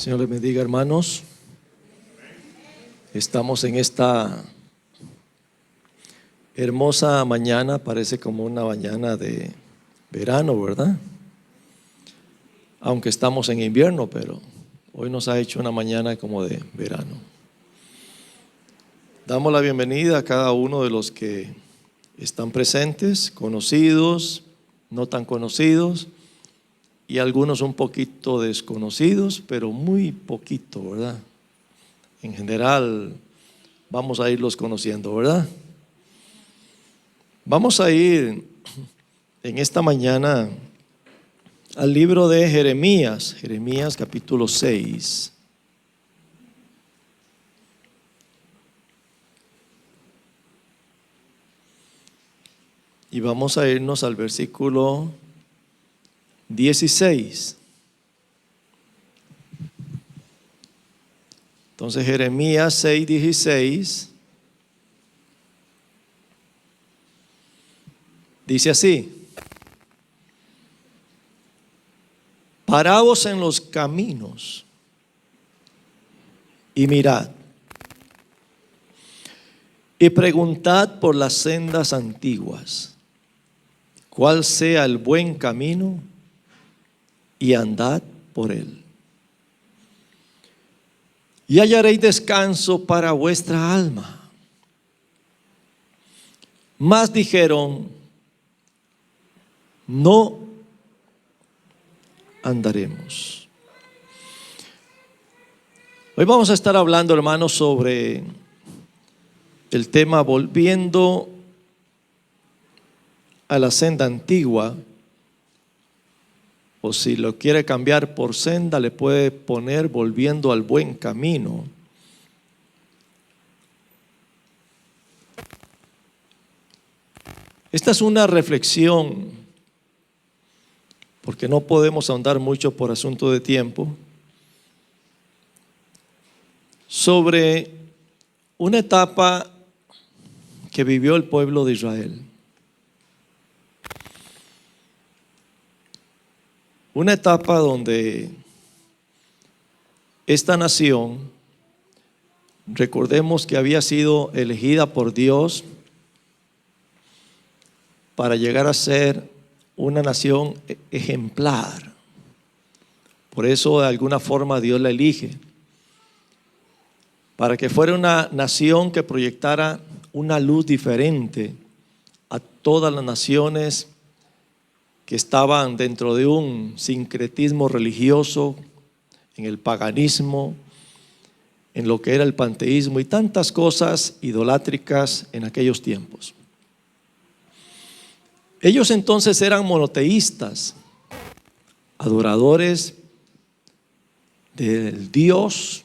Señor les bendiga, hermanos. Estamos en esta hermosa mañana, parece como una mañana de verano, ¿verdad? Aunque estamos en invierno, pero hoy nos ha hecho una mañana como de verano. Damos la bienvenida a cada uno de los que están presentes, conocidos, no tan conocidos, y algunos un poquito desconocidos, pero muy poquito, ¿verdad? En general vamos a irlos conociendo, ¿verdad? Vamos a ir en esta mañana al libro de Jeremías, Jeremías capítulo 6. Y vamos a irnos al versículo 16. Entonces Jeremías 6:16 dice así: paraos en los caminos y mirad, y preguntad por las sendas antiguas, cuál sea el buen camino, y andad por él. Y hallaréis descanso para vuestra alma. Mas dijeron: no andaremos. Hoy vamos a estar hablando, hermanos, sobre el tema volviendo a la senda antigua, o si lo quiere cambiar por senda, le puede poner volviendo al buen camino. Esta es una reflexión, porque no podemos ahondar mucho por asunto de tiempo, sobre una etapa que vivió el pueblo de Israel. Una etapa donde esta nación, recordemos que había sido elegida por Dios para llegar a ser una nación ejemplar. Por eso de alguna forma Dios la elige, para que fuera una nación que proyectara una luz diferente a todas las naciones que estaban dentro de un sincretismo religioso, en el paganismo, en lo que era el panteísmo y tantas cosas idolátricas en aquellos tiempos. Ellos entonces eran monoteístas, adoradores del Dios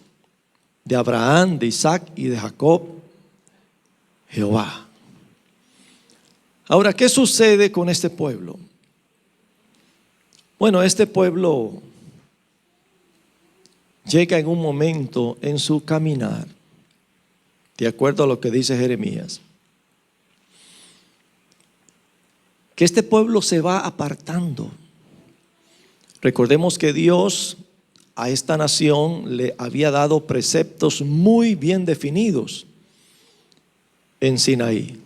de Abraham, de Isaac y de Jacob, Jehová. Ahora, ¿qué sucede con este pueblo? Bueno, este pueblo llega en un momento en su caminar, de acuerdo a lo que dice Jeremías, que este pueblo se va apartando. Recordemos que Dios a esta nación le había dado preceptos muy bien definidos en Sinaí.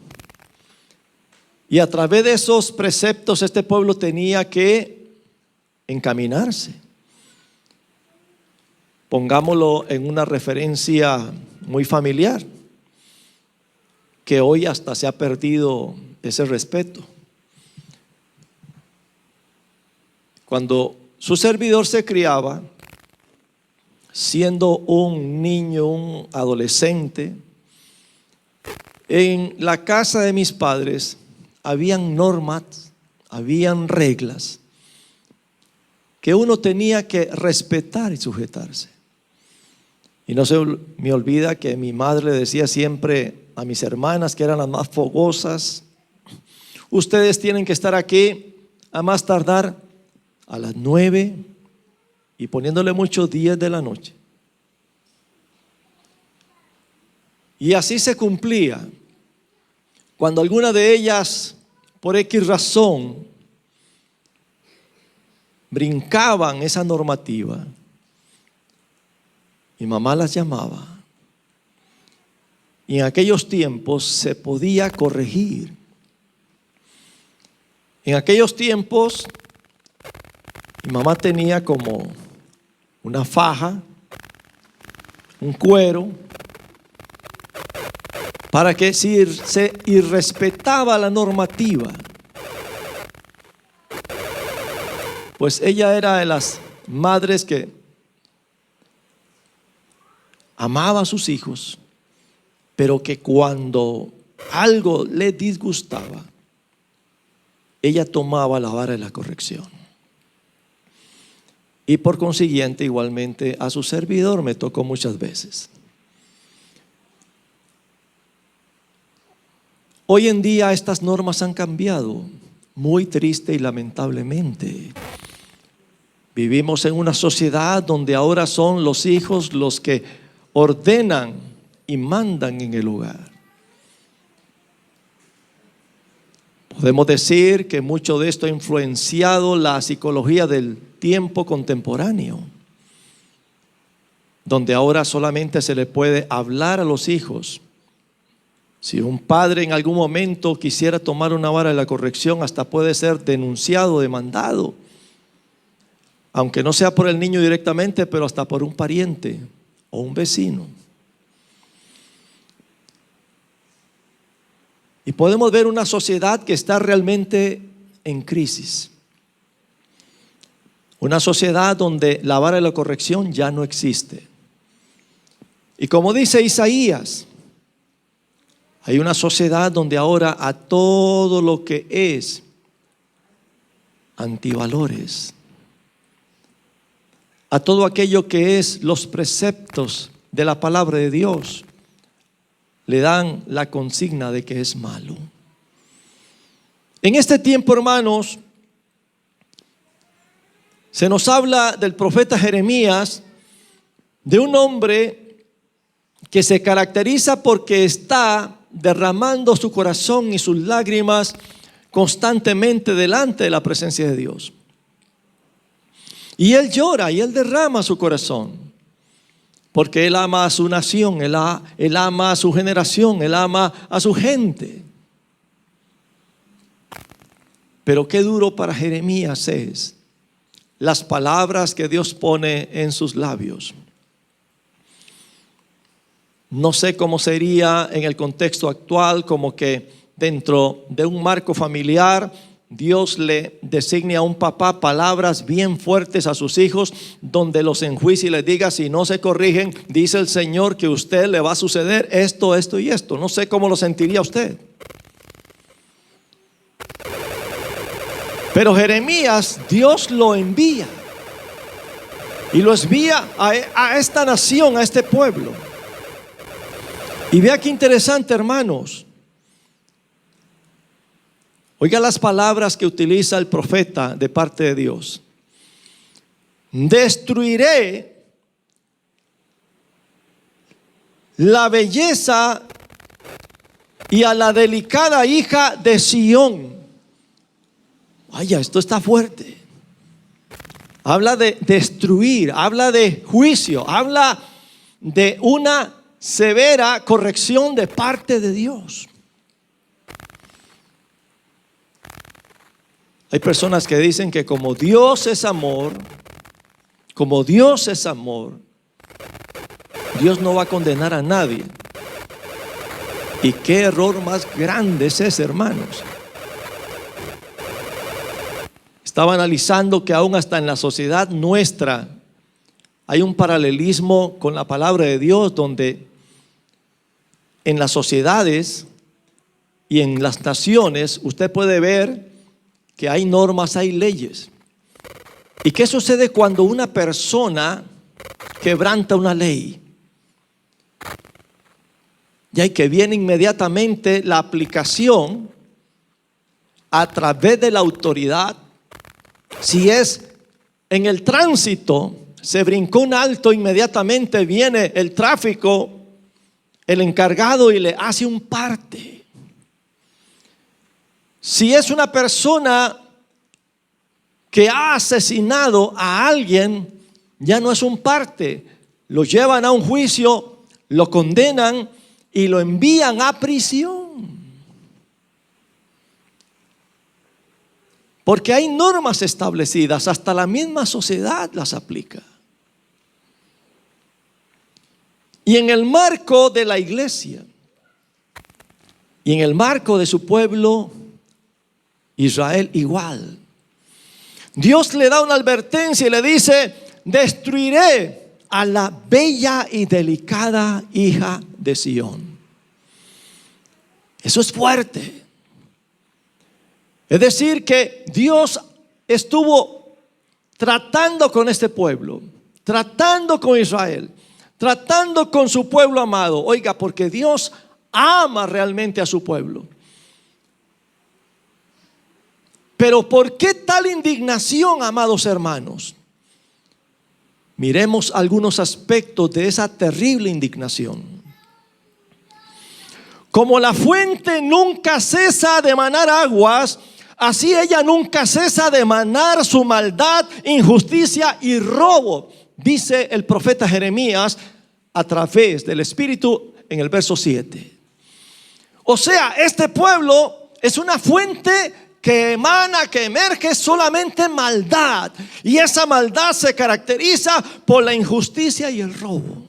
Y a través de esos preceptos este pueblo tenía que encaminarse. Pongámoslo en una referencia muy familiar, que hoy hasta se ha perdido ese respeto. Cuando su servidor se criaba, siendo un niño, un adolescente, en la casa de mis padres habían normas, habían reglas que uno tenía que respetar y sujetarse. Y no se me olvida que mi madre le decía siempre a mis hermanas, que eran las más fogosas: ustedes tienen que estar aquí a más tardar a las 9, y poniéndole muchos 10 de la noche. Y así se cumplía. Cuando alguna de ellas, por X razón, brincaban esa normativa, Mi mamá las llamaba. Y en aquellos tiempos se podía corregir. En aquellos tiempos mi mamá tenía como una faja, un cuero, para que si se irrespetaba la normativa, pues ella era de las madres que amaba a sus hijos, pero que cuando algo le disgustaba, ella tomaba la vara de la corrección. Y por consiguiente, igualmente a su servidor me tocó muchas veces. Hoy en día estas normas han cambiado, muy triste y lamentablemente. Vivimos en una sociedad donde ahora son los hijos los que ordenan y mandan en el hogar. Podemos decir que mucho de esto ha influenciado la psicología del tiempo contemporáneo, donde ahora solamente se le puede hablar a los hijos. Si un padre en algún momento quisiera tomar una vara de la corrección, hasta puede ser denunciado, demandado, aunque no sea por el niño directamente, pero hasta por un pariente o un vecino. Y podemos ver una sociedad que está realmente en crisis. Una sociedad donde la vara de la corrección ya no existe. Y como dice Isaías, hay una sociedad donde ahora a todo lo que es antivalores, a todo aquello que es los preceptos de la palabra de Dios, le dan la consigna de que es malo. En este tiempo, hermanos, se nos habla del profeta Jeremías, de un hombre que se caracteriza porque está derramando su corazón y sus lágrimas constantemente delante de la presencia de Dios. Y él llora y él derrama su corazón, porque él ama a su nación, él ama a su generación, él ama a su gente. Pero qué duro para Jeremías es las palabras que Dios pone en sus labios. No sé cómo sería en el contexto actual, como que dentro de un marco familiar Dios le designe a un papá palabras bien fuertes a sus hijos, donde los enjuicie y les diga: si no se corrigen, dice el Señor que a usted le va a suceder esto, esto y esto. No sé cómo lo sentiría usted. Pero Jeremías, Dios lo envía y lo envía a esta nación, a este pueblo. Y vea qué interesante, hermanos. Oiga las palabras que utiliza el profeta de parte de Dios. Destruiré la belleza y a la delicada hija de Sión. Vaya, esto está fuerte. Habla de destruir, habla de juicio, habla de una severa corrección de parte de Dios. Hay personas que dicen que como Dios es amor, Dios no va a condenar a nadie. Y qué error más grande es ese, hermanos. Estaba analizando que aún hasta en la sociedad nuestra hay un paralelismo con la palabra de Dios, donde en las sociedades y en las naciones usted puede ver que hay normas, hay leyes. ¿Y qué sucede cuando una persona quebranta una ley? Y hay que viene inmediatamente la aplicación a través de la autoridad. Si es en el tránsito, se brincó un alto, inmediatamente viene el tráfico, el encargado, y le hace un parte. Si es una persona que ha asesinado a alguien, ya no es un parte. lo llevan a un juicio, lo condenan y lo envían a prisión. Porque hay normas establecidas, hasta la misma sociedad las aplica. Y en el marco de la iglesia, y en el marco de su pueblo, Israel igual. Dios le da una advertencia y le dice: destruiré a la bella y delicada hija de Sión. Eso es fuerte. Es decir, que Dios estuvo tratando con este pueblo, tratando con Israel, tratando con su pueblo amado. Oiga, porque Dios ama realmente a su pueblo. Pero ¿por qué tal indignación, amados hermanos? Miremos algunos aspectos de esa terrible indignación. Como la fuente nunca cesa de manar aguas, así ella nunca cesa de manar su maldad, injusticia y robo, dice el profeta Jeremías a través del Espíritu en el verso 7. O sea, este pueblo es una fuente que emana, que emerge solamente maldad. Y esa maldad se caracteriza por la injusticia y el robo.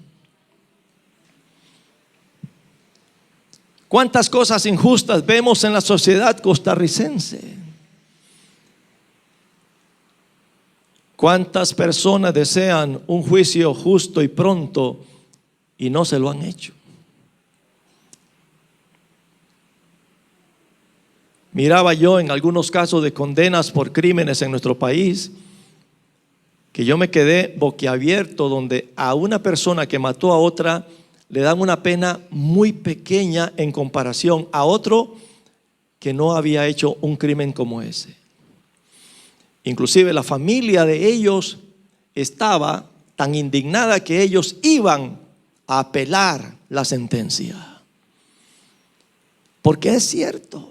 ¿Cuántas cosas injustas vemos en la sociedad costarricense? ¿Cuántas personas desean un juicio justo y pronto y no se lo han hecho? Miraba yo en algunos casos de condenas por crímenes en nuestro país, que yo me quedé boquiabierto, donde a una persona que mató a otra le dan una pena muy pequeña en comparación a otro que no había hecho un crimen como ese. Inclusive la familia de ellos estaba tan indignada que ellos iban a apelar la sentencia. Porque es cierto,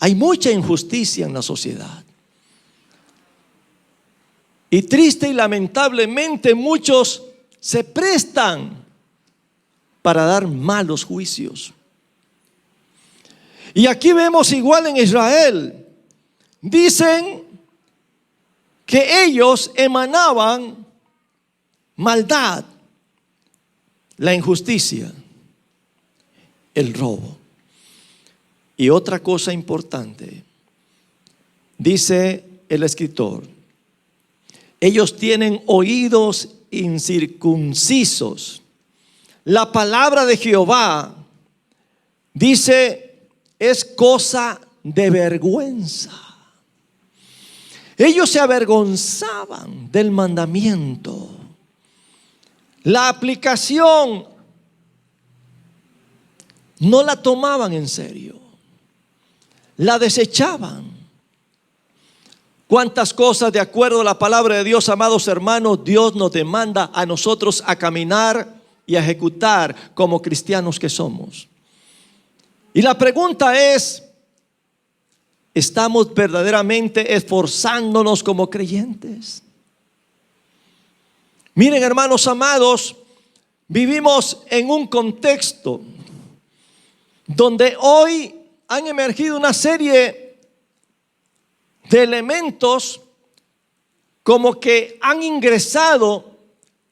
hay mucha injusticia en la sociedad. Y triste y lamentablemente muchos se prestan para dar malos juicios. Y aquí vemos igual en Israel. Dicen que ellos emanaban maldad, la injusticia, el robo. Y otra cosa importante, dice el escritor, ellos tienen oídos incircuncisos. La palabra de Jehová, dice, es cosa de vergüenza. Ellos se avergonzaban del mandamiento. La aplicación no la tomaban en serio. La desechaban. ¿Cuántas cosas de acuerdo a la palabra de Dios, amados hermanos, Dios nos demanda a nosotros a caminar y a ejecutar como cristianos que somos? Y la pregunta es, ¿estamos verdaderamente esforzándonos como creyentes? Miren, hermanos amados, vivimos en un contexto donde hoy han emergido una serie de elementos como que han ingresado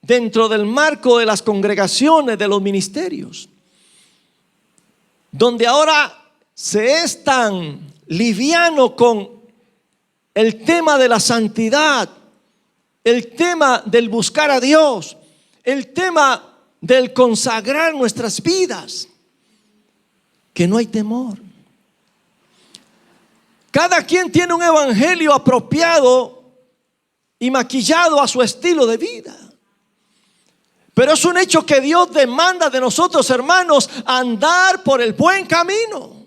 dentro del marco de las congregaciones, de los ministerios, donde ahora se es tan liviano con el tema de la santidad, el tema del buscar a Dios, el tema del consagrar nuestras vidas, que no hay temor. Cada quien tiene un evangelio apropiado y maquillado a su estilo de vida. Pero es un hecho que Dios demanda de nosotros, hermanos, andar por el buen camino.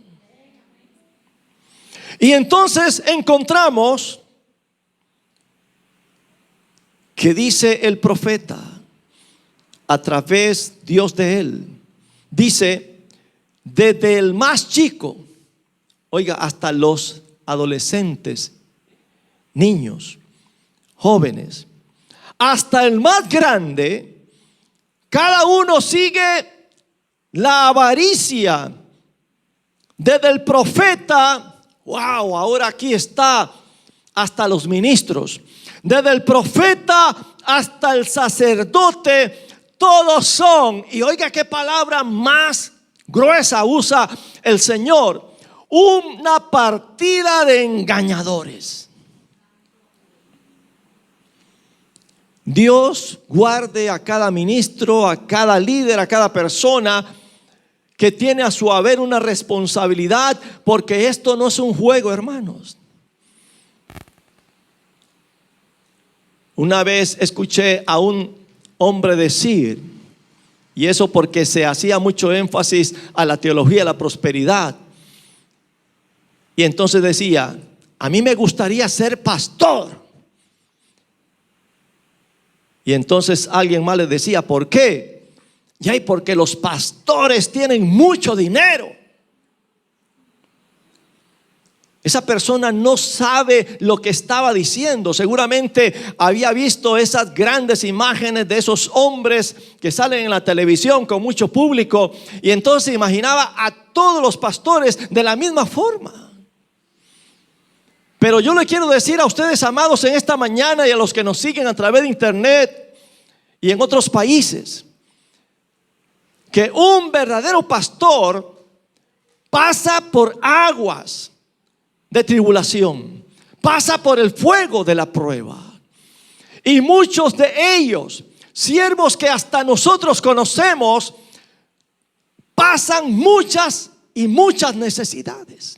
Y entonces encontramos que dice el profeta, a través Dios de él, dice, desde el más chico, oiga, hasta los adolescentes, niños, jóvenes, hasta el más grande, Cada uno sigue la avaricia. Desde el profeta, wow, ahora aquí está, hasta los ministros. Desde el profeta hasta el sacerdote, todos son, y oiga qué palabra más gruesa usa el Señor, una partida de engañadores. Dios guarde a cada ministro, a cada líder, a cada persona que tiene a su haber una responsabilidad, porque esto no es un juego, hermanos. Una vez escuché a un hombre decir, y eso porque se hacía mucho énfasis a la teología de la prosperidad, y entonces decía: a mí me gustaría ser pastor. Y entonces alguien más le decía: ¿por qué? Y porque los pastores tienen mucho dinero. Esa persona no sabe lo que estaba diciendo. Seguramente había visto esas grandes imágenes de esos hombres que salen en la televisión con mucho público, y entonces imaginaba a todos los pastores de la misma forma. Pero yo le quiero decir a ustedes, amados, en esta mañana, y a los que nos siguen a través de internet y en otros países, que un verdadero pastor pasa por aguas de tribulación, pasa por el fuego de la prueba. Y muchos de ellos, siervos que hasta nosotros conocemos, pasan muchas y muchas necesidades.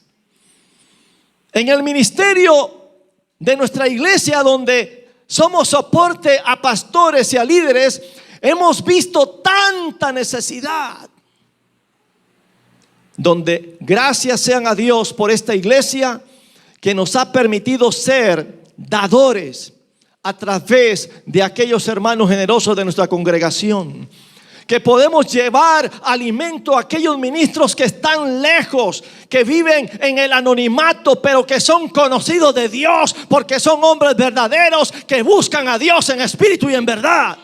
En el ministerio de nuestra iglesia, donde somos soporte a pastores y a líderes, hemos visto tanta necesidad, donde gracias sean a Dios por esta iglesia que nos ha permitido ser dadores a través de aquellos hermanos generosos de nuestra congregación, que podemos llevar alimento a aquellos ministros que están lejos, que viven en el anonimato, pero que son conocidos de Dios, porque son hombres verdaderos que buscan a Dios en espíritu y en verdad.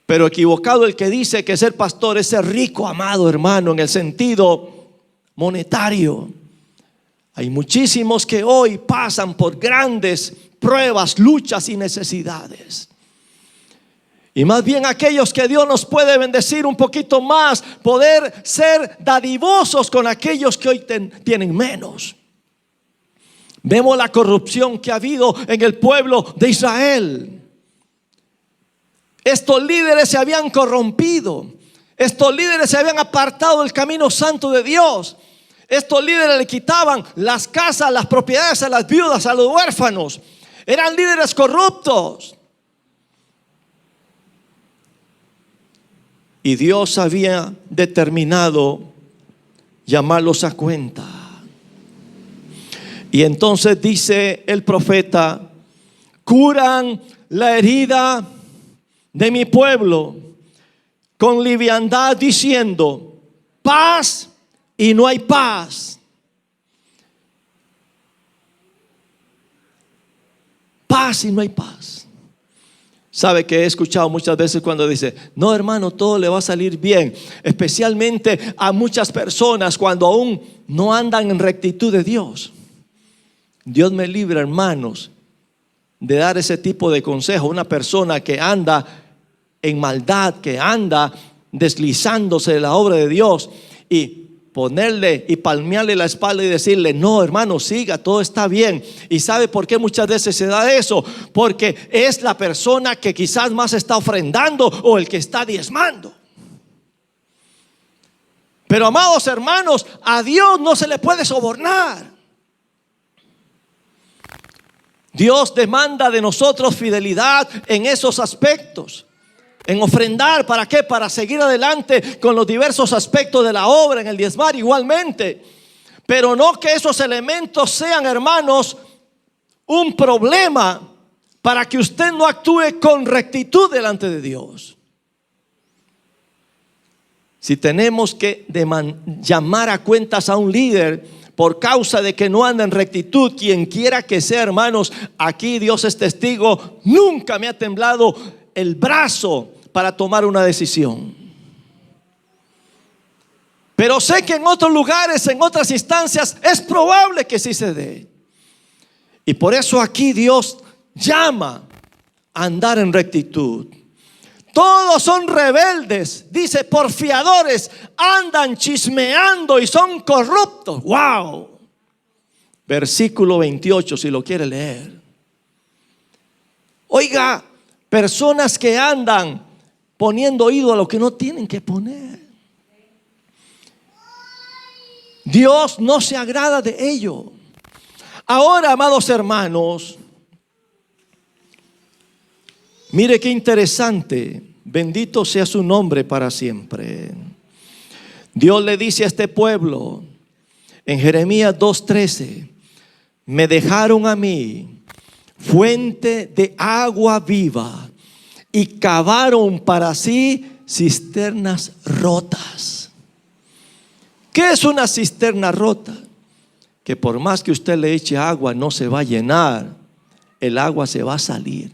Pero equivocado el que dice que ser pastor es ser rico, amado hermano, en el sentido monetario. Hay muchísimos que hoy pasan por grandes pruebas, luchas y necesidades. Y más bien aquellos que Dios nos puede bendecir un poquito más, poder ser dadivosos con aquellos que hoy tienen menos. Vemos la corrupción que ha habido en el pueblo de Israel. Estos líderes se habían corrompido. Estos líderes se habían apartado del camino santo de Dios. Estos líderes le quitaban las casas, las propiedades a las viudas, a los huérfanos. Eran líderes corruptos. Y Dios había determinado llamarlos a cuenta. Y entonces dice el profeta: curan la herida de mi pueblo con liviandad, diciendo paz, y no hay paz. Paz y no hay paz. Sabe que he escuchado muchas veces cuando dice: no, hermano, todo le va a salir bien. Especialmente a muchas personas cuando aún no andan en rectitud de Dios. Dios me libre, hermanos, de dar ese tipo de consejo a una persona que anda en maldad, que anda deslizándose de la obra de Dios, y ponerle y palmearle la espalda y decirle: no, hermano, siga, todo está bien. ¿Y sabe por qué muchas veces se da eso? Porque es la persona que quizás más está ofrendando o el que está diezmando. Pero, amados hermanos, a Dios no se le puede sobornar. Dios demanda de nosotros fidelidad en esos aspectos. En ofrendar, ¿para qué? Para seguir adelante con los diversos aspectos de la obra, en el diezmar igualmente. Pero no que esos elementos sean, hermanos, un problema para que usted no actúe con rectitud delante de Dios. Si tenemos que llamar a cuentas a un líder, por causa de que no anda en rectitud. Quien quiera que sea, hermanos, aquí Dios es testigo, nunca me ha temblado el brazo para tomar una decisión. Pero sé que en otros lugares, en otras instancias, es probable que sí se dé. Y por eso aquí Dios llama a andar en rectitud. Todos son rebeldes, dice, porfiadores, andan chismeando y son corruptos. ¡Wow! Versículo 28, si lo quiere leer. Oiga, personas que andan poniendo oído a lo que no tienen que poner. Dios no se agrada de ello. Ahora, amados hermanos, mire qué interesante. Bendito sea su nombre para siempre. Dios le dice a este pueblo en Jeremías 2:13: me dejaron a mí fuente de agua viva y cavaron para sí cisternas rotas. ¿Qué es una cisterna rota? Que por más que usted le eche agua no se va a llenar, el agua se va a salir.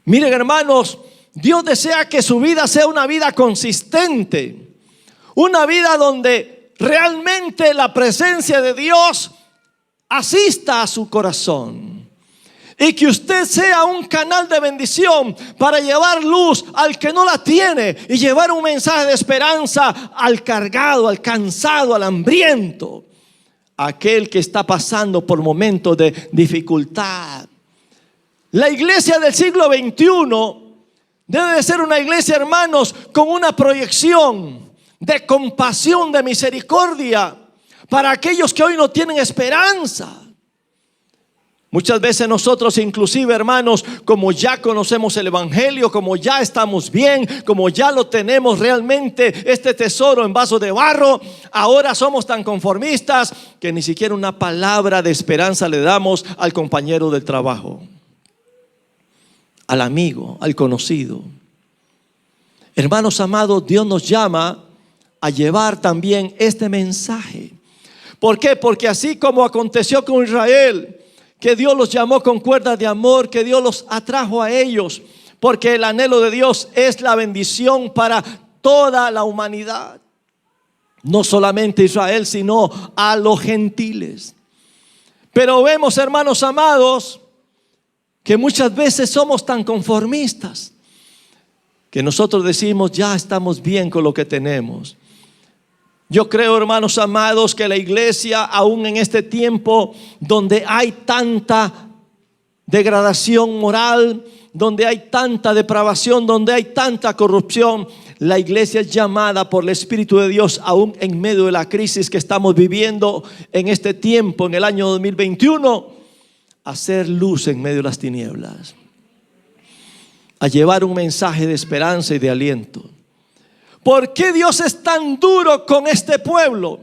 Miren, hermanos, Dios desea que su vida sea una vida consistente, una vida donde realmente la presencia de Dios asista a su corazón, y que usted sea un canal de bendición para llevar luz al que no la tiene y llevar un mensaje de esperanza al cargado, al cansado, al hambriento, aquel que está pasando por momentos de dificultad. La iglesia del siglo XXI debe de ser una iglesia, hermanos, con una proyección de compasión, de misericordia para aquellos que hoy no tienen esperanza. Muchas veces nosotros, inclusive, hermanos, como ya conocemos el evangelio, como ya estamos bien, como ya lo tenemos realmente, este tesoro en vaso de barro, ahora somos tan conformistas que ni siquiera una palabra de esperanza le damos al compañero del trabajo, al amigo, al conocido. Hermanos amados, Dios nos llama a llevar también este mensaje. ¿Por qué? Porque así como aconteció con Israel, que Dios los llamó con cuerdas de amor, que Dios los atrajo a ellos, porque el anhelo de Dios es la bendición para toda la humanidad, no solamente Israel, sino a los gentiles. Pero vemos, hermanos amados, que muchas veces somos tan conformistas que nosotros decimos: ya estamos bien con lo que tenemos. Yo creo, hermanos amados, que la iglesia, aún en este tiempo donde hay tanta degradación moral, donde hay tanta depravación, donde hay tanta corrupción, la iglesia es llamada por el Espíritu de Dios, aún en medio de la crisis que estamos viviendo en este tiempo, en el año 2021, a hacer luz en medio de las tinieblas, a llevar un mensaje de esperanza y de aliento. ¿Por qué Dios es tan duro con este pueblo?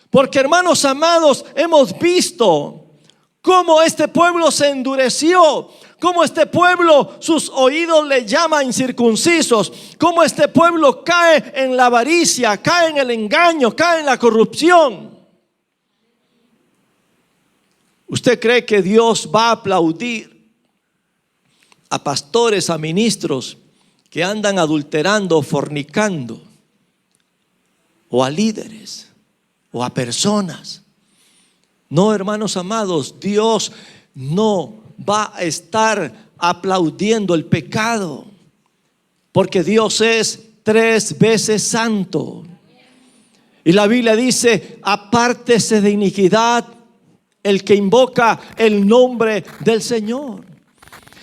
Porque, hermanos amados, hemos visto cómo este pueblo se endureció, cómo este pueblo, sus oídos le llaman incircuncisos, cómo este pueblo cae en la avaricia, cae en el engaño, cae en la corrupción. ¿Usted cree que Dios va a aplaudir a pastores, a ministros que andan adulterando, fornicando, o a líderes, o a personas? No, hermanos amados, Dios no va a estar aplaudiendo el pecado, porque Dios es 3 veces santo. Y la Biblia dice: apártese de iniquidad el que invoca el nombre del Señor.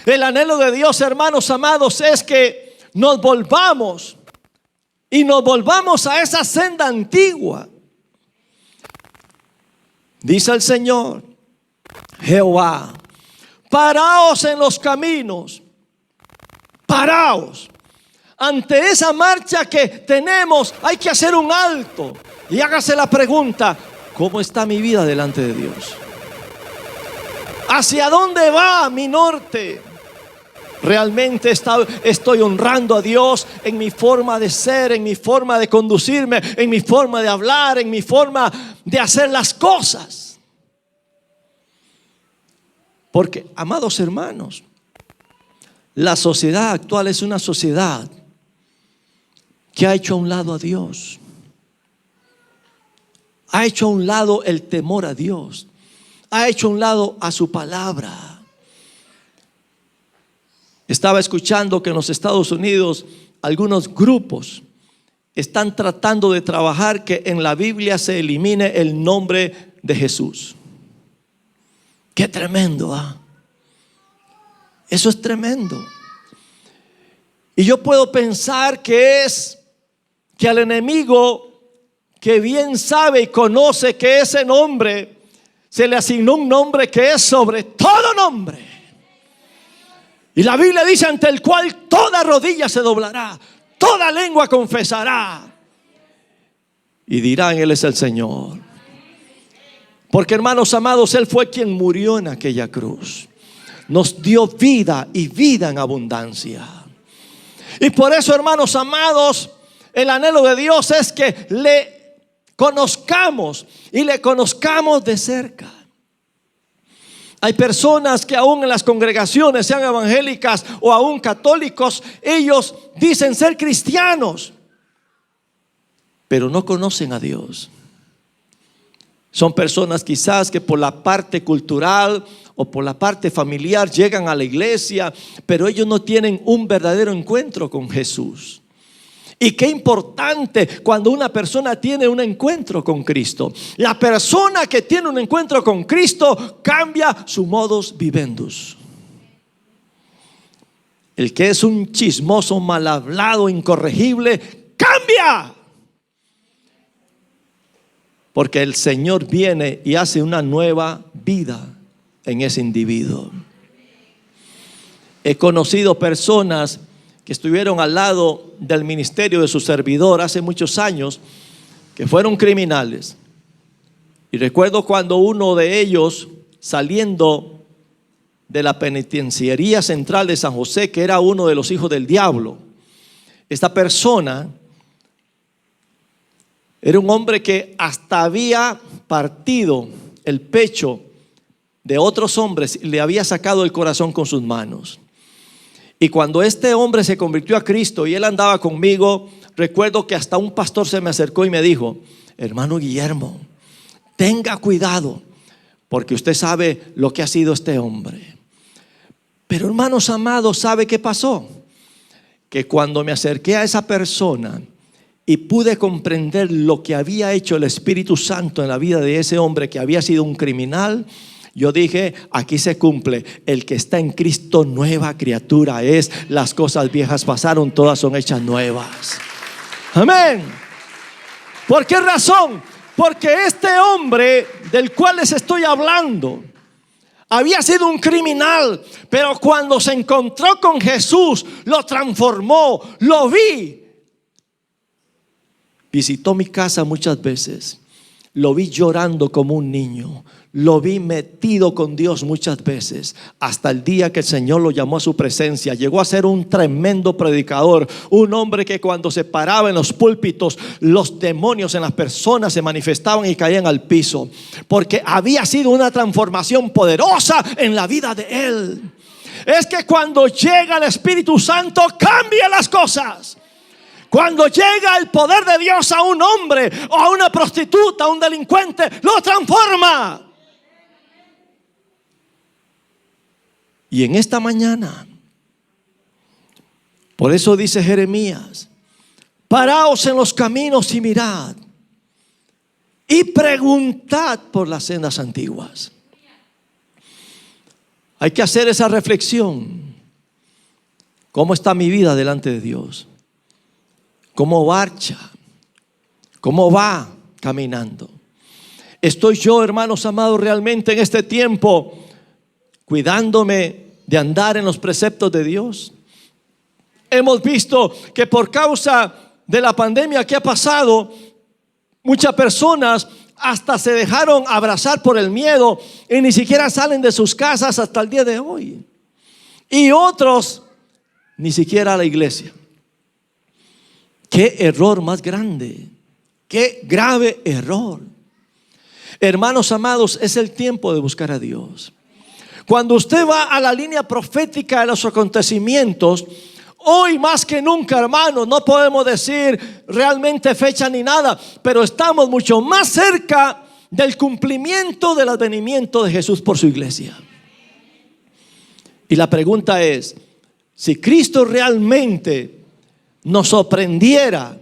El anhelo de Dios, hermanos amados, es que nos volvamos a esa senda antigua. Dice el Señor Jehová: paraos en los caminos, paraos. Ante esa marcha que tenemos hay que hacer un alto y hágase la pregunta: ¿cómo está mi vida delante de Dios? ¿Hacia dónde va mi norte? Realmente estoy honrando a Dios en mi forma de ser, en mi forma de conducirme, en mi forma de hablar, en mi forma de hacer las cosas. Porque, amados hermanos, la sociedad actual es una sociedad que ha hecho a un lado a Dios. Ha hecho a un lado el temor a Dios. Ha hecho a un lado a su palabra. Estaba escuchando que en los Estados Unidos algunos grupos están tratando de trabajar que en la Biblia se elimine el nombre de Jesús. Qué tremendo, ¿ah? Eso es tremendo. Y yo puedo pensar que es que al enemigo, que bien sabe y conoce que ese nombre, se le asignó un nombre que es sobre todo nombre. Y la Biblia dice: ante el cual toda rodilla se doblará, toda lengua confesará y dirán: Él es el Señor. Porque, hermanos amados, Él fue quien murió en aquella cruz. Nos dio vida y vida en abundancia. Y por eso, hermanos amados, el anhelo de Dios es que le conozcamos y le conozcamos de cerca. Hay personas que aún en las congregaciones, sean evangélicas o aún católicos, ellos dicen ser cristianos, pero no conocen a Dios. Son personas quizás que por la parte cultural o por la parte familiar llegan a la iglesia, pero ellos no tienen un verdadero encuentro con Jesús. Y qué importante cuando una persona tiene un encuentro con Cristo. La persona que tiene un encuentro con Cristo cambia su modus vivendus. El que es un chismoso, mal hablado, incorregible, cambia. Porque el Señor viene y hace una nueva vida en ese individuo. He conocido personas que estuvieron al lado del ministerio de su servidor hace muchos años, que fueron criminales. Y recuerdo cuando uno de ellos, saliendo de la penitenciaría central de San José, que era uno de los hijos del diablo, esta persona era un hombre que hasta había partido el pecho de otros hombres y le había sacado el corazón con sus manos. Y cuando este hombre se convirtió a Cristo y él andaba conmigo, recuerdo que hasta un pastor se me acercó y me dijo: hermano Guillermo, tenga cuidado, porque usted sabe lo que ha sido este hombre. Pero, hermanos amados, ¿sabe qué pasó? Que cuando me acerqué a esa persona y pude comprender lo que había hecho el Espíritu Santo en la vida de ese hombre que había sido un criminal, yo dije: aquí se cumple, el que está en Cristo nueva criatura es, las cosas viejas pasaron, todas son hechas nuevas. Amén. ¿Por qué razón? Porque este hombre del cual les estoy hablando había sido un criminal, pero cuando se encontró con Jesús, lo transformó, lo vi. Visitó mi casa muchas veces, lo vi llorando como un niño. Lo vi metido con Dios muchas veces, hasta el día que el Señor lo llamó a su presencia. Llegó a ser un tremendo predicador, un hombre que cuando se paraba en los púlpitos, los demonios en las personas se manifestaban y caían al piso, porque había sido una transformación poderosa en la vida de él. Es que cuando llega el Espíritu Santo, cambia las cosas. Cuando llega el poder de Dios a un hombre o a una prostituta, a un delincuente, lo transforma. Y en esta mañana, por eso dice Jeremías: paraos en los caminos y mirad y preguntad por las sendas antiguas. Hay que hacer esa reflexión. ¿Cómo está mi vida delante de Dios? ¿Cómo marcha? ¿Cómo va caminando? ¿Estoy yo, hermanos amados, realmente en este tiempo cuidándome de andar en los preceptos de Dios? Hemos visto que por causa de la pandemia que ha pasado, muchas personas hasta se dejaron abrazar por el miedo y ni siquiera salen de sus casas hasta el día de hoy. Y otros ni siquiera a la iglesia. Qué error más grande, qué grave error. Hermanos amados, es el tiempo de buscar a Dios. Cuando usted va a la línea profética de los acontecimientos, hoy más que nunca, hermanos, no podemos decir realmente fecha ni nada, pero estamos mucho más cerca del cumplimiento del advenimiento de Jesús por su iglesia. Y la pregunta es, si Cristo realmente nos sorprendiera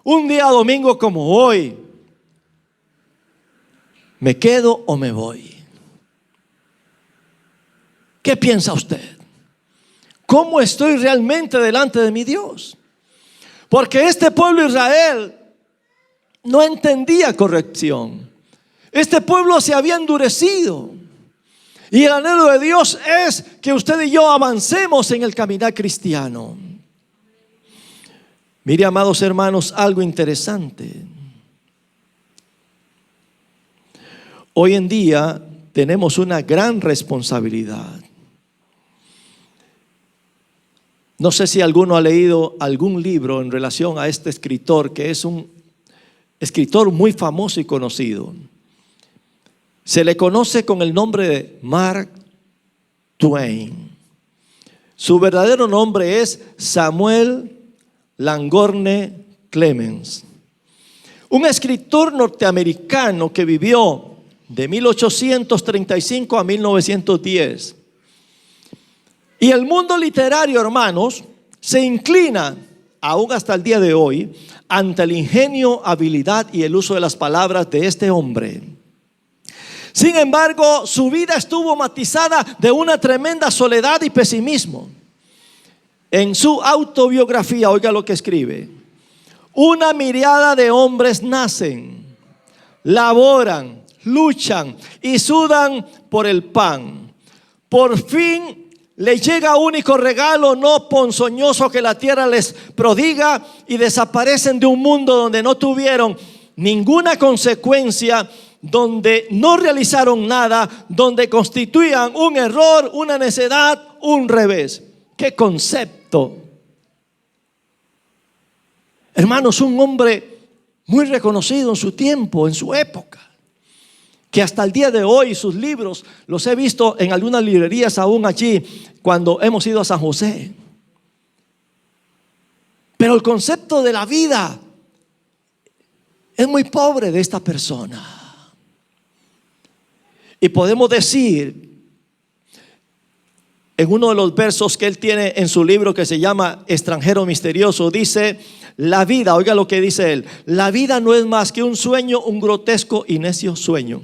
un día domingo como hoy, ¿me quedo o me voy? ¿Qué piensa usted? ¿Cómo estoy realmente delante de mi Dios? Porque este pueblo de Israel no entendía corrección. Este pueblo se había endurecido. Y el anhelo de Dios es que usted y yo avancemos en el caminar cristiano. Mire, amados hermanos, algo interesante. Hoy en día tenemos una gran responsabilidad. No sé si alguno ha leído algún libro en relación a este escritor, que es un escritor muy famoso y conocido. Se le conoce con el nombre de Mark Twain. Su verdadero nombre es Samuel Langhorne Clemens, un escritor norteamericano que vivió de 1835 a 1910. Y el mundo literario, hermanos, se inclina, aún hasta el día de hoy, ante el ingenio, habilidad y el uso de las palabras de este hombre. Sin embargo, su vida estuvo matizada de una tremenda soledad y pesimismo. En su autobiografía, oiga lo que escribe: una mirada de hombres nacen, laboran, luchan y sudan por el pan. Por fin les llega único regalo no ponzoñoso que la tierra les prodiga, y desaparecen de un mundo donde no tuvieron ninguna consecuencia, donde no realizaron nada, donde constituían un error, una necedad, un revés. ¡Qué concepto! Hermanos, un hombre muy reconocido en su tiempo, en su época, que hasta el día de hoy sus libros los he visto en algunas librerías aún allí cuando hemos ido a San José. Pero el concepto de la vida es muy pobre de esta persona. Y podemos decir, en uno de los versos que él tiene en su libro que se llama Extranjero Misterioso, dice: la vida, oiga lo que dice él, la vida no es más que un sueño, un grotesco y necio sueño.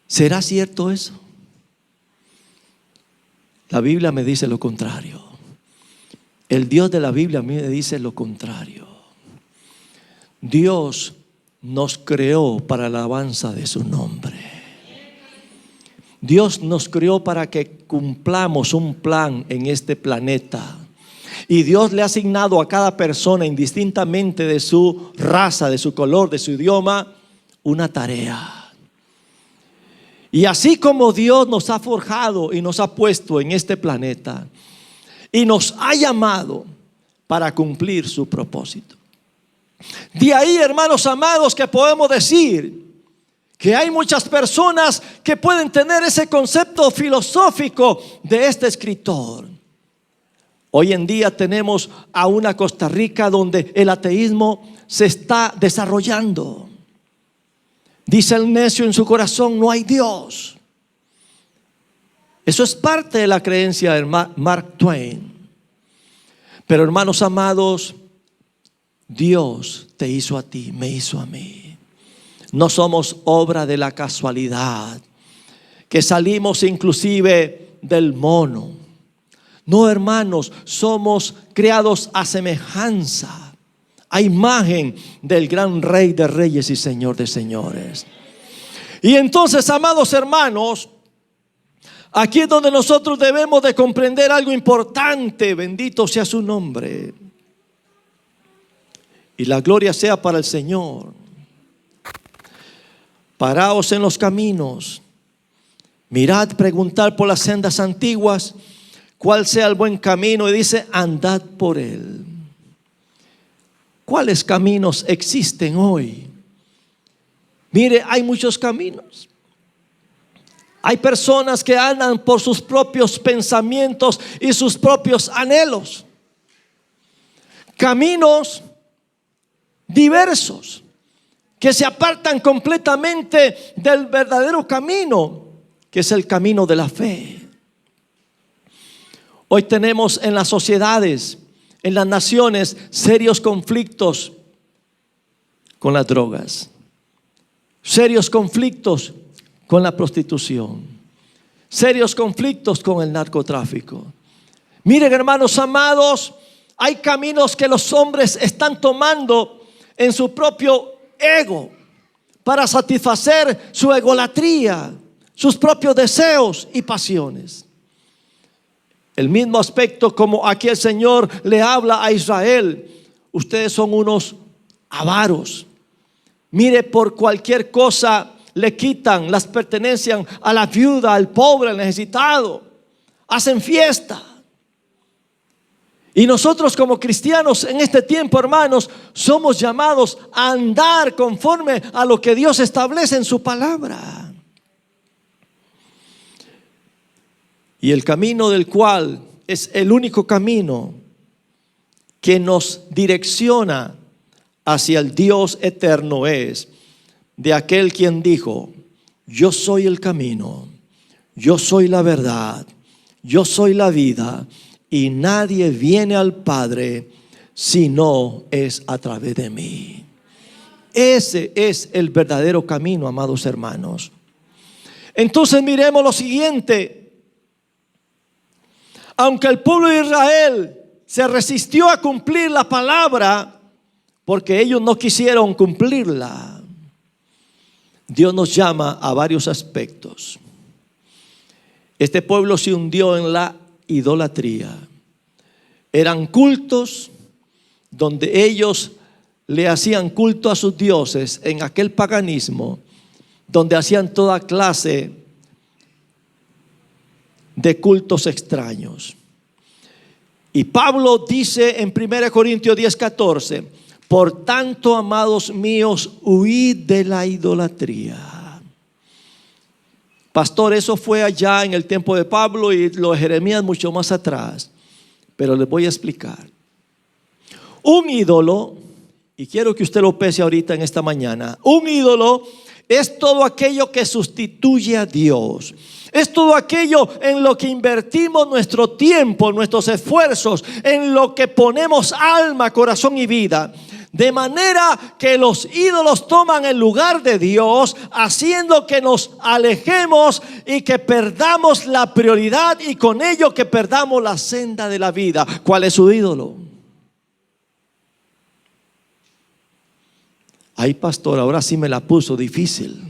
¿Será cierto eso? La Biblia me dice lo contrario. El Dios de la Biblia a mí me dice lo contrario. Dios nos creó para la alabanza de su nombre. Dios nos creó para que cumplamos un plan en este planeta. Y Dios le ha asignado a cada persona, indistintamente de su raza, de su color, de su idioma, una tarea. Y así como Dios nos ha forjado y nos ha puesto en este planeta y nos ha llamado para cumplir su propósito. De ahí, hermanos amados, que podemos decir que hay muchas personas que pueden tener ese concepto filosófico de este escritor. Hoy en día tenemos a una Costa Rica donde el ateísmo se está desarrollando. Dice el necio en su corazón: no hay Dios. Eso es parte de la creencia de Mark Twain. Pero, hermanos amados, Dios te hizo a ti, me hizo a mí. No somos obra de la casualidad, que salimos inclusive del mono. No, hermanos, somos creados a semejanza, a imagen del gran Rey de Reyes y Señor de Señores. Y entonces, amados hermanos, aquí es donde nosotros debemos de comprender algo importante. Bendito sea su nombre. Y la gloria sea para el Señor. Paraos en los caminos Mirad, preguntad por las sendas antiguas, cuál sea el buen camino, y dice, andad por él. ¿Cuáles caminos existen hoy? Mire, hay muchos caminos. Hay personas que andan por sus propios pensamientos y sus propios anhelos. Caminos diversos que se apartan completamente del verdadero camino, que es el camino de la fe. Hoy tenemos en las sociedades, en las naciones, serios conflictos con las drogas, serios conflictos con la prostitución, serios conflictos con el narcotráfico. Miren, hermanos amados, hay caminos que los hombres están tomando en su propio ego para satisfacer su egolatría, sus propios deseos y pasiones. El mismo aspecto como aquí el Señor le habla a Israel: ustedes son unos avaros. Mire, por cualquier cosa le quitan las pertenencias a la viuda, al pobre, al necesitado. Hacen fiesta. Y nosotros como cristianos en este tiempo, hermanos, somos llamados a andar conforme a lo que Dios establece en su palabra. Y el camino del cual es el único camino que nos direcciona hacia el Dios eterno es de aquel quien dijo: yo soy el camino, yo soy la verdad, yo soy la vida, y nadie viene al Padre si no es a través de mí. Ese es el verdadero camino, amados hermanos. Entonces miremos lo siguiente. Aunque el pueblo de Israel se resistió a cumplir la palabra, porque ellos no quisieron cumplirla, Dios nos llama a varios aspectos. Este pueblo se hundió en la idolatría. Eran cultos donde ellos le hacían culto a sus dioses en aquel paganismo, donde hacían toda clase de cultos extraños. Y Pablo dice en 1 Corintios 10:14: por tanto, amados míos, huid de la idolatría. Pastor, eso fue allá en el tiempo de Pablo, y lo de Jeremías mucho más atrás. Pero les voy a explicar. Un ídolo, y quiero que usted lo pese ahorita en esta mañana, un ídolo es todo aquello que sustituye a Dios. Es todo aquello en lo que invertimos nuestro tiempo, nuestros esfuerzos, en lo que ponemos alma, corazón y vida. De manera que los ídolos toman el lugar de Dios, haciendo que nos alejemos y que perdamos la prioridad, y con ello que perdamos la senda de la vida. ¿Cuál es su ídolo? Ay, pastor, ahora sí me la puso difícil.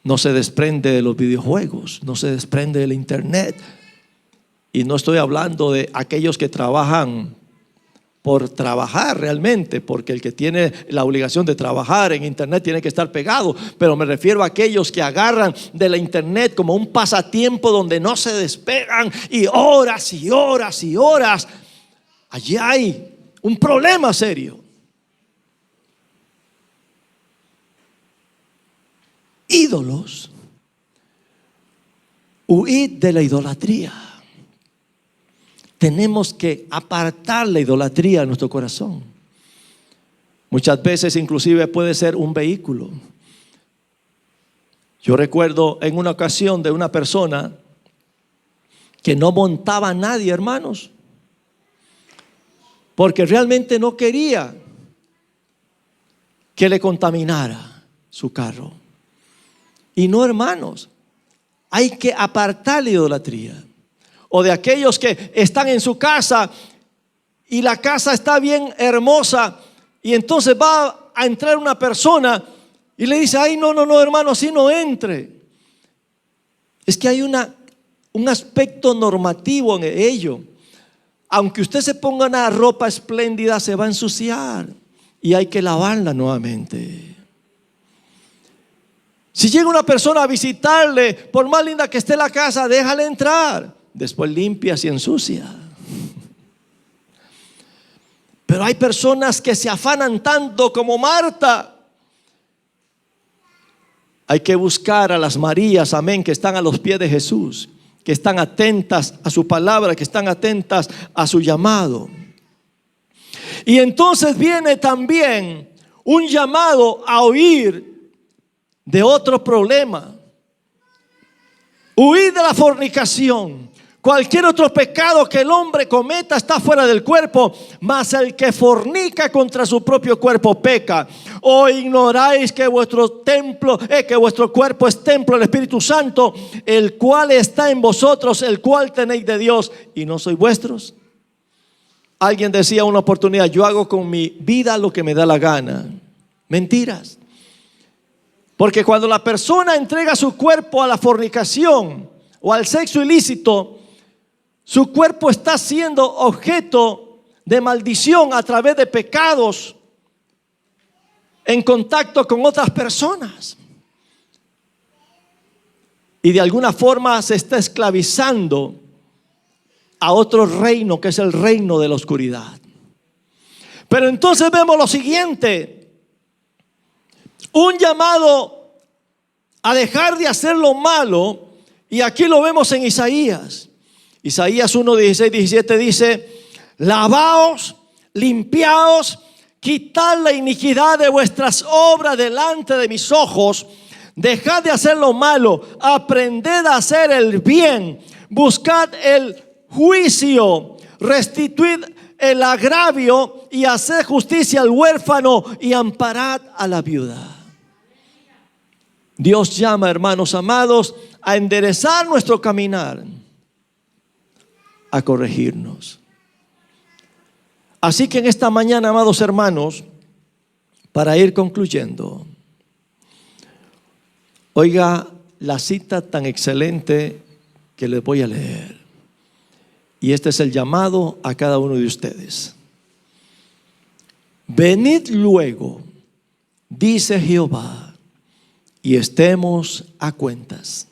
No se desprende de los videojuegos, no se desprende del internet. Y no estoy hablando de aquellos que trabajan por trabajar realmente, porque el que tiene la obligación de trabajar en internet tiene que estar pegado. Pero me refiero a aquellos que agarran de la internet como un pasatiempo donde no se despegan, y horas y horas y horas. Allí hay un problema serio. Ídolos. Huid de la idolatría. Tenemos que apartar la idolatría de nuestro corazón. Muchas veces inclusive puede ser un vehículo. Yo recuerdo en una ocasión de una persona que no montaba a nadie, hermanos, porque realmente no quería que le contaminara su carro. Y no, hermanos, hay que apartar la idolatría. O de aquellos que están en su casa y la casa está bien hermosa, y entonces va a entrar una persona y le dice: ay, no, hermano, así no entre. Es que hay un aspecto normativo en ello. Aunque usted se ponga una ropa espléndida, se va a ensuciar y hay que lavarla nuevamente. Si llega una persona a visitarle, por más linda que esté la casa, déjale entrar. Después limpias y ensucia. Pero hay personas que se afanan tanto como Marta. Hay que buscar a las Marías, amén, que están a los pies de Jesús, que están atentas a su palabra, que están atentas a su llamado. Y entonces viene también un llamado a huir de otro problema. Huir de la fornicación. Cualquier otro pecado que el hombre cometa está fuera del cuerpo, mas el que fornica contra su propio cuerpo peca. ¿O ignoráis que vuestro templo, que vuestro cuerpo es templo del Espíritu Santo, el cual está en vosotros, el cual tenéis de Dios, y no sois vuestros? Alguien decía una oportunidad: yo hago con mi vida lo que me da la gana. Mentiras. Porque cuando la persona entrega su cuerpo a la fornicación o al sexo ilícito, su cuerpo está siendo objeto de maldición a través de pecados en contacto con otras personas. Y de alguna forma se está esclavizando a otro reino, que es el reino de la oscuridad. Pero entonces vemos lo siguiente: un llamado a dejar de hacer lo malo. Y aquí lo vemos en Isaías. Isaías 1, 16, 17 dice: lavaos, limpiaos, quitad la iniquidad de vuestras obras delante de mis ojos. Dejad de hacer lo malo, aprended a hacer el bien, buscad el juicio, restituid el agravio y haced justicia al huérfano y amparad a la viuda. Dios llama, hermanos amados, a enderezar nuestro caminar, a corregirnos. Así que en esta mañana, amados hermanos, para ir concluyendo, oiga la cita tan excelente que les voy a leer. Y este es el llamado a cada uno de ustedes. Venid luego, dice Jehová, y estemos a cuentas.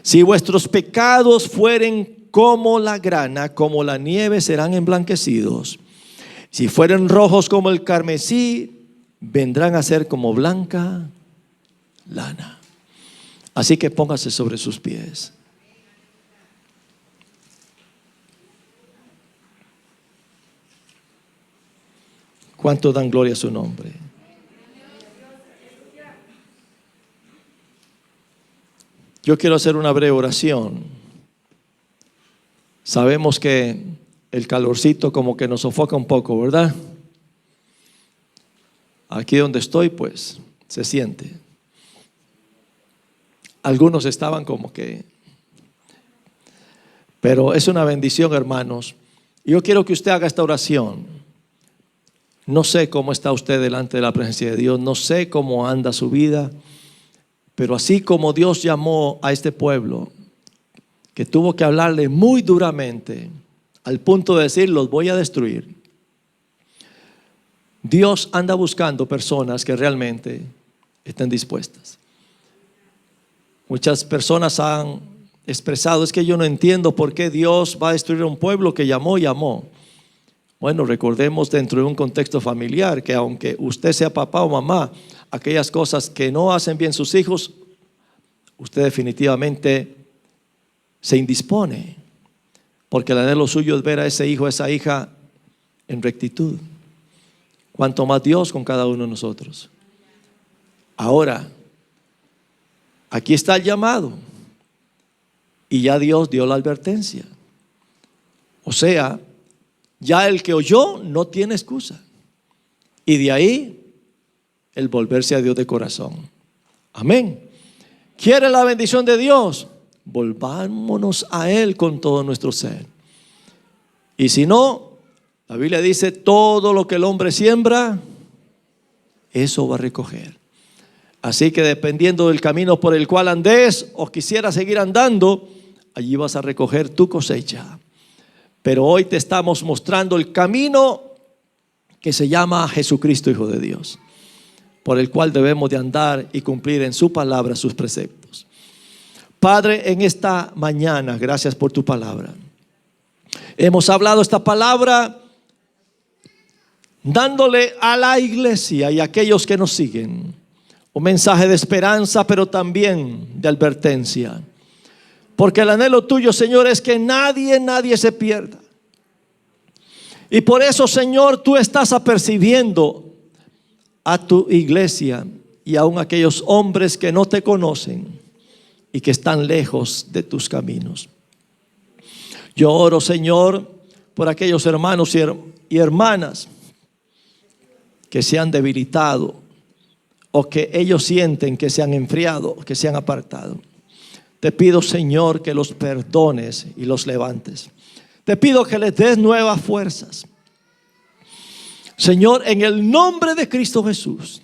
Si vuestros pecados fueren como la grana, como la nieve, serán emblanquecidos. Si fueren rojos como el carmesí, vendrán a ser como blanca lana. Así que póngase sobre sus pies. ¿Cuánto dan gloria a su nombre? Yo quiero hacer una breve oración. Sabemos que el calorcito como que nos sofoca un poco, ¿verdad? Aquí donde estoy, pues, se siente. Algunos estaban como que... Pero es una bendición, hermanos. Yo quiero que usted haga esta oración. No sé cómo está usted delante de la presencia de Dios. No sé cómo anda su vida. Pero así como Dios llamó a este pueblo, que tuvo que hablarle muy duramente, al punto de decir: los voy a destruir. Dios anda buscando personas que realmente estén dispuestas. Muchas personas han expresado: es que yo no entiendo por qué Dios va a destruir a un pueblo que llamó y amó. Bueno, recordemos dentro de un contexto familiar que aunque usted sea papá o mamá, aquellas cosas que no hacen bien sus hijos, usted definitivamente se indispone, porque el anhelo suyo es ver a ese hijo, a esa hija en rectitud. Cuanto más Dios con cada uno de nosotros. Ahora, aquí está el llamado, y ya Dios dio la advertencia. O sea, ya el que oyó no tiene excusa. Y de ahí el volverse a Dios de corazón. Amén. ¿Quiere la bendición de Dios? Volvámonos a Él con todo nuestro ser. Y si no, la Biblia dice: todo lo que el hombre siembra, eso va a recoger. Así que dependiendo del camino por el cual andes o quisieras seguir andando, allí vas a recoger tu cosecha. Pero hoy te estamos mostrando el camino que se llama Jesucristo, Hijo de Dios. por el cual debemos de andar y cumplir en su palabra sus preceptos. Padre, en esta mañana, gracias por tu palabra. Hemos hablado esta palabra dándole a la iglesia y a aquellos que nos siguen un mensaje de esperanza, pero también de advertencia. Porque el anhelo tuyo, Señor, es que nadie se pierda. Y por eso, Señor, tú estás apercibiendo a tu iglesia y aún a aquellos hombres que no te conocen y que están lejos de tus caminos. Yo oro, Señor, por aquellos hermanos y hermanas que se han debilitado o que ellos sienten que se han enfriado, que se han apartado. Te pido, Señor, que los perdones y los levantes. Te pido que les des nuevas fuerzas. Señor, en el nombre de Cristo Jesús.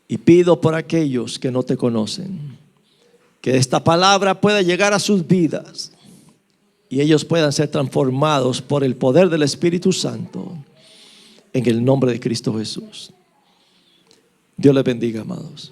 Y pido por aquellos que no te conocen, que esta palabra pueda llegar a sus vidas y ellos puedan ser transformados por el poder del Espíritu Santo, en el nombre de Cristo Jesús. Dios les bendiga, amados.